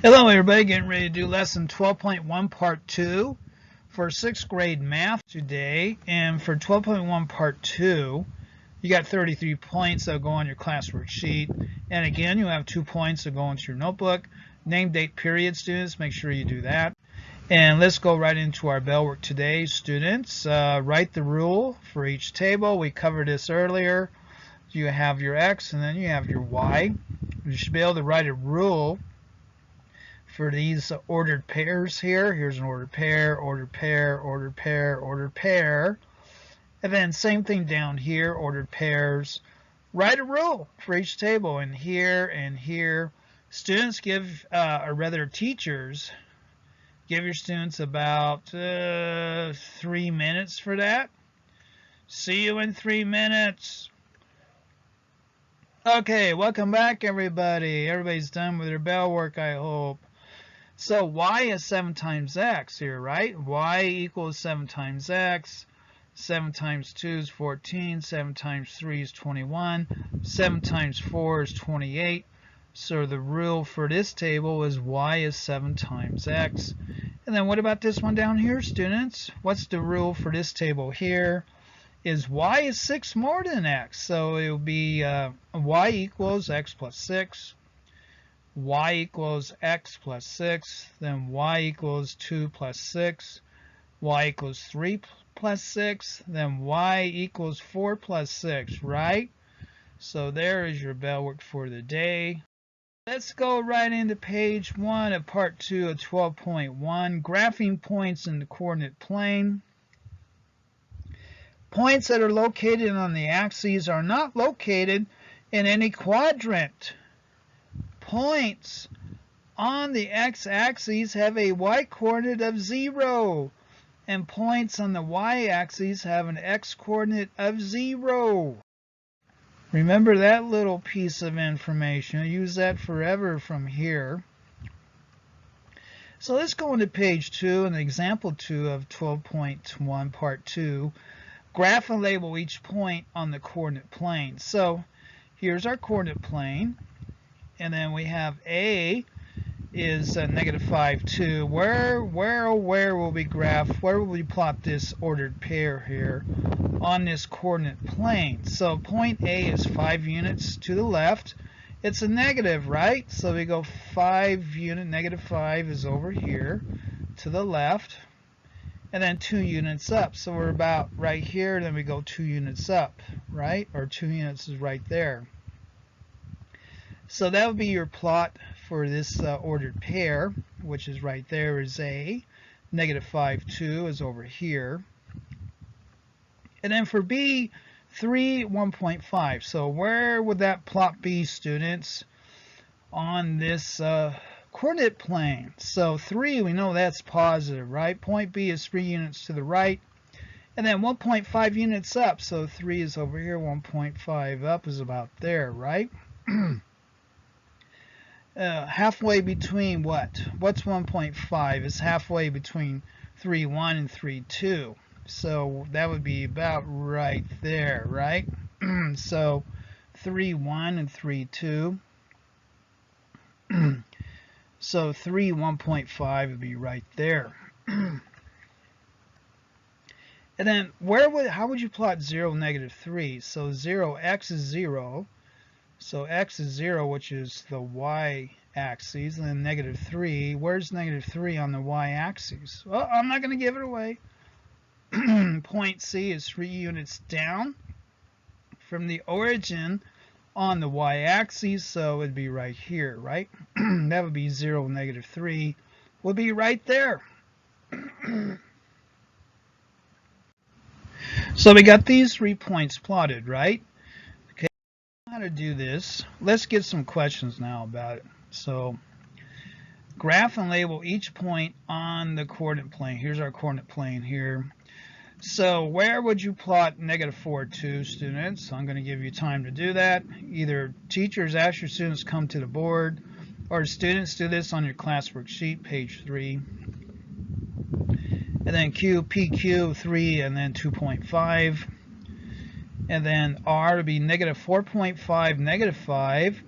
Hello everybody, getting ready to do lesson 12.1 part 2 for 6th grade math today. And for 12.1 part 2, you got 33 points that go on your classwork sheet. And again, you have 2 points that go into your notebook. Name, date, period, students, make sure you do that. And let's go right into our bell work today, students. Write the rule for each table. We covered this earlier. You have your X and then you have your Y. You should be able to write a rule for these ordered pairs here. Here's an ordered pair, ordered pair, ordered pair, ordered pair. And then same thing down here, ordered pairs. Write a rule for each table, and here and here. Students give, or rather teachers, give your students about 3 minutes for that. See you in 3 minutes. Okay, welcome back everybody. Everybody's done with their bell work, I hope. So y is 7 times x here, right? Y equals 7 times x. 7 times 2 is 14. 7 times 3 is 21. 7 times 4 is 28. So the rule for this table is y is 7 times x. And then what about this one down here, students? What's the rule for this table here? Is y is 6 more than x. So it will be y equals x plus 6. Y equals x plus 6, then y equals 2 plus 6, y equals 3 plus 6, then y equals 4 plus 6, right? So there is your bell work for the day. Let's go right into page 1 of part 2 of 12.1, graphing points in the coordinate plane. Points that are located on the axes are not located in any quadrant. Points on the x-axis have a y-coordinate of 0, and points on the y-axis have an x-coordinate of 0. Remember that little piece of information. I'll use that forever from here. So let's go into page 2 and example 2 of 12.1 part 2. Graph and label each point on the coordinate plane. So here's our coordinate plane. And then we have A is negative 5, 2. Where will we graph? Where will we plot this ordered pair here on this coordinate plane? So point A is 5 units to the left. It's a negative, right? So we go 5 unit, negative 5 is over here to the left. And then 2 units up. So we're about right here. Then we go 2 units up, right? Or 2 units is right there. So that would be your plot for this ordered pair, which is right there is A. Negative 5, 2 is over here. And then for B, 3, 1.5. So where would that plot be, students, on this coordinate plane? So 3, we know that's positive, right? Point B is 3 units to the right. And then 1.5 units up. So 3 is over here, 1.5 up is about there, right? Halfway between what? What's 1.5? It's halfway between 3, 1 and 3, 2. So that would be about right there, right? So 3, 1 and 3, 2. So 3, 1.5 would be right there. And then how would you plot 0, negative 3? So 0, x is 0. So x is 0, which is the y-axis, and then negative 3. Where's negative 3 on the y-axis? Well, I'm not going to give it away. Point C is 3 units down from the origin on the y-axis, so it'd be right here, right? That would be 0, negative 3 would be right there. So we got these 3 points plotted, right? How to do this. Let's get some questions now about it. So graph and label each point on the coordinate plane. Here's our coordinate plane here. So where would you plot negative 4, 2, students? I'm going to give you time to do that. Either teachers ask your students come to the board, or students do this on your classwork sheet, page 3. And then Q, PQ, 3, and then 2.5. And then R to be negative 4.5, negative 5.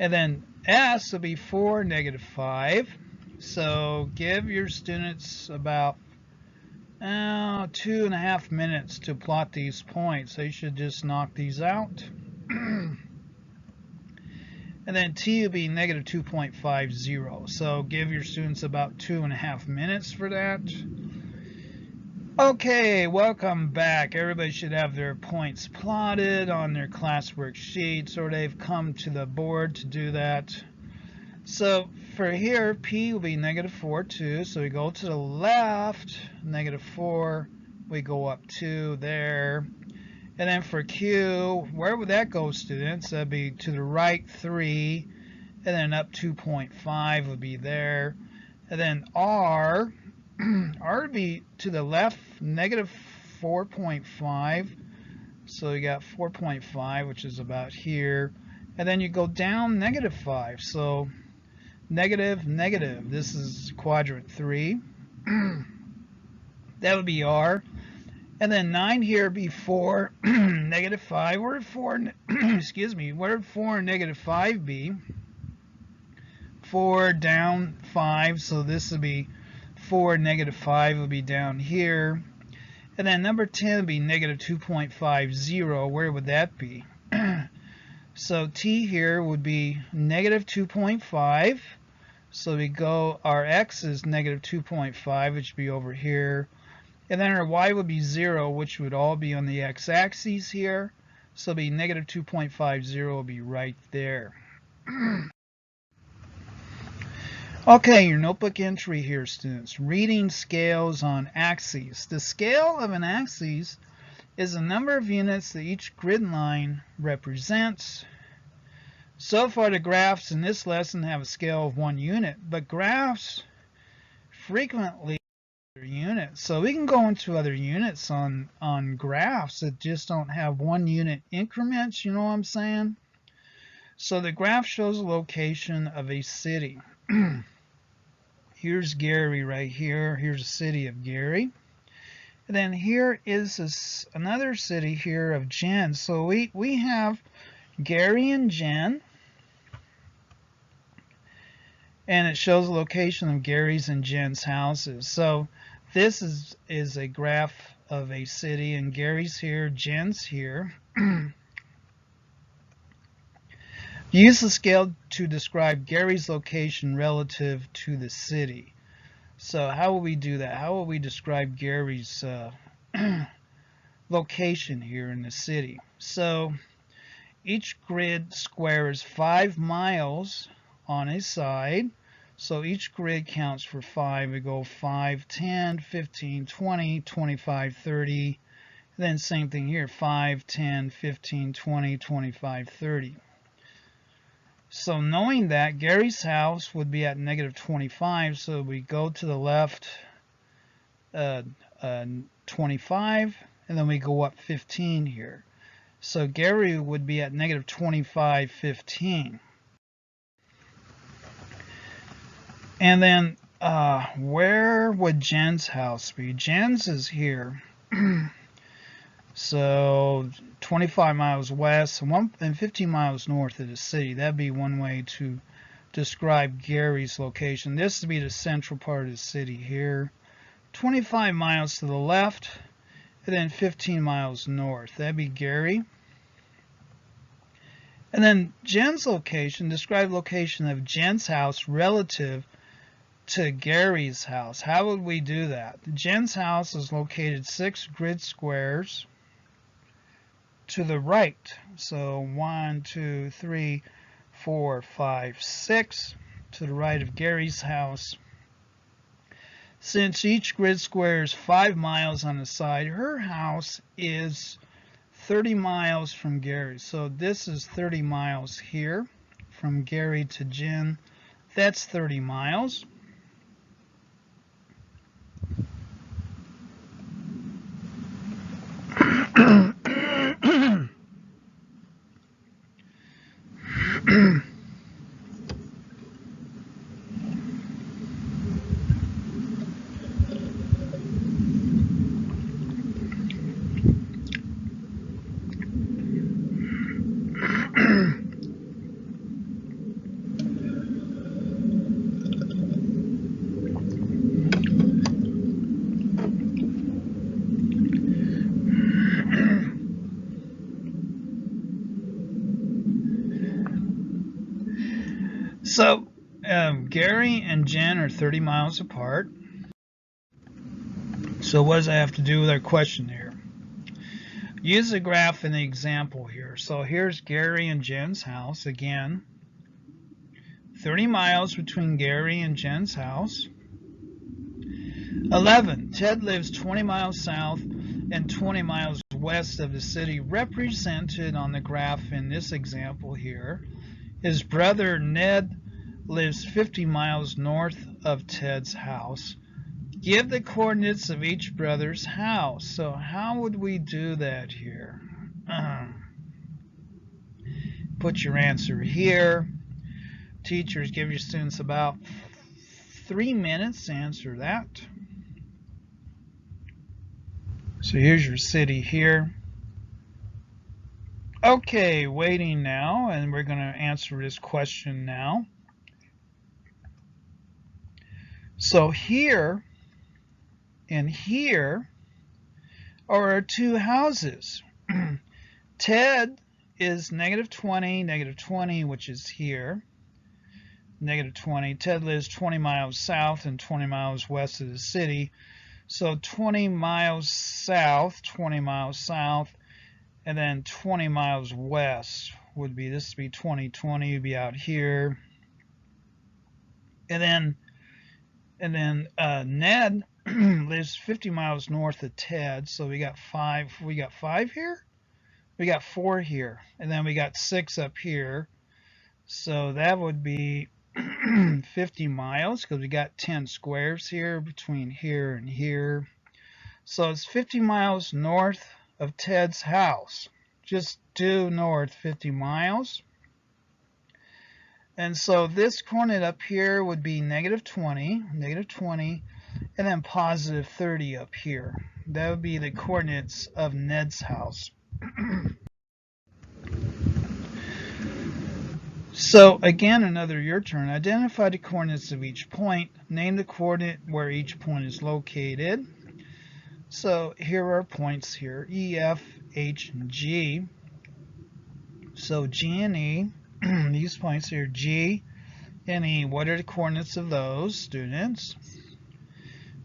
And then S will be 4, -5. So give your students about 2.5 minutes to plot these points. They should just knock these out. And then T will be -2.50. So give your students about 2.5 minutes for that. Okay, welcome back. Everybody should have their points plotted on their classwork sheets, or they've come to the board to do that. So for here, P will be -4, 2. So we go to the left, -4. We go up 2 there. And then for Q, where would that go, students? That'd be to the right 3. And then up 2.5 would be there. And then R, R would be to the left, -4.5. So you got 4.5, which is about here. And then you go down -5. So negative, negative. This is quadrant 3. That would be R. And then 9 here would be 4, -5. Where did 4, excuse me, where did 4 and -5 be? 4 down 5, so this would be 4, -5 would be down here. And then number 10 would be -2.50. Where would that be? So T here would be -2.5. So we go, our X is -2.5, which would be over here. And then our Y would be 0, which would all be on the x-axis here. So it'll be -2.50 will be right there. Okay, your notebook entry here, students. Reading scales on axes. The scale of an axis is the number of units that each grid line represents. So far, the graphs in this lesson have a scale of 1 unit, but graphs frequently have units. So we can go into other units on graphs that just don't have 1 unit increments, you know what I'm saying? So the graph shows the location of a city. Here's Gary right here. Here's the city of Gary. And then here is another city here of Jen. So we have Gary and Jen. And it shows the location of Gary's and Jen's houses. So this is a graph of a city, and Gary's here, Jen's here. Use the scale to describe Gary's location relative to the city. So how will we do that? How will we describe Gary's location here in the city? So each grid square is 5 miles on a side. So each grid counts for 5. We go 5, 10, 15, 20, 25, 30. And then same thing here, 5, 10, 15, 20, 25, 30. So knowing that, Gary's house would be at -25, so we go to the left 25, and then we go up 15 here. So Gary would be at -25, 15. And then where would Jen's house be? Jen's is here. So 25 miles west and 15 miles north of the city. That'd be one way to describe Gary's location. This would be the central part of the city here. 25 miles to the left, and then 15 miles north. That'd be Gary. And then Jen's location, describe location of Jen's house relative to Gary's house. How would we do that? Jen's house is located 6 grid squares to the right. So 1, 2, 3, 4, 5, 6 to the right of Gary's house. Since each grid square is 5 miles on the side, her house is 30 miles from Gary. So this is 30 miles here from Gary to Jen. That's 30 miles. Gary and Jen are 30 miles apart. So what does that have to do with our question here? Use the graph in the example here. So here's Gary and Jen's house again. 30 miles between Gary and Jen's house. 11. Ted lives 20 miles south and 20 miles west of the city represented on the graph in this example here. His brother Ned lives 50 miles north of Ted's house. Give the coordinates of each brother's house. So how would we do that here? Put your answer here. Teachers, give your students about 3 minutes to answer that. So here's your city here. Okay, waiting now, and we're going to answer this question now. So here and here are our two houses. Ted is -20, which is here. -20. Ted lives 20 miles south and 20 miles west of the city. So 20 miles south, 20 miles south, and then 20 miles west would be, this would be 20 would be out here. And then Ned lives 50 miles north of Ted, so we got 5 here? We got 4 here, and then we got 6 up here. So that would be 50 miles because we got 10 squares here between here and here. So it's 50 miles north of Ted's house. Just due north 50 miles. And so this coordinate up here would be -20, and then +30 up here. That would be the coordinates of Ned's house. So again, another your turn. Identify the coordinates of each point. Name the coordinate where each point is located. So here are points here, E, F, H, and G. So G and E, these points here, G and E, what are the coordinates of those, students?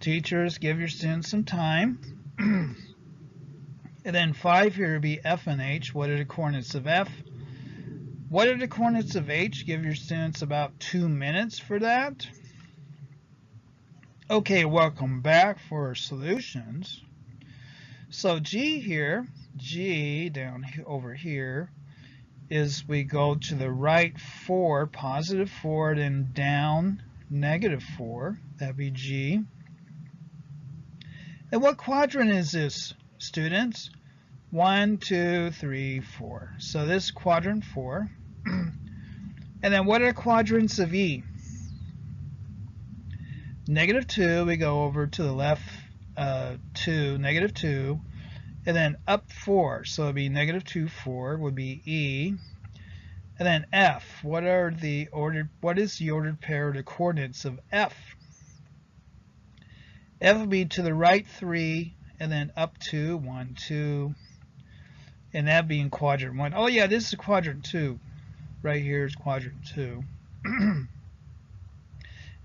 Teachers, give your students some time. And then 5 here would be F and H. What are the coordinates of F? What are the coordinates of H? Give your students about 2 minutes for that. Okay, welcome back for our solutions. So G here, G down over here, is we go to the right 4, +4, then down -4. That'd be G. And what quadrant is this, students? 1, 2, 3, 4. So this is quadrant 4. And then what are quadrants of E? -2, we go over to the left 2, -2, and then up 4. So it'd be -2, 4 would be E. And then F, what is the ordered pair of the coordinates of F? F would be to the right 3, and then up 2, 1, 2. And that being quadrant 1. Oh yeah, this is quadrant 2. Right here is quadrant 2. And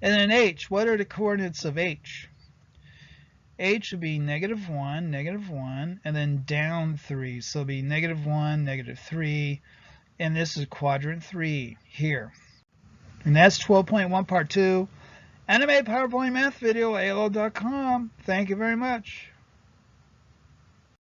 then H, what are the coordinates of H? H would be -1, -1, and then down 3. So it'll be -1, -3, and this is quadrant 3 here. And that's 12.1 part 2. Animated PowerPoint math video, AOL.com. Thank you very much.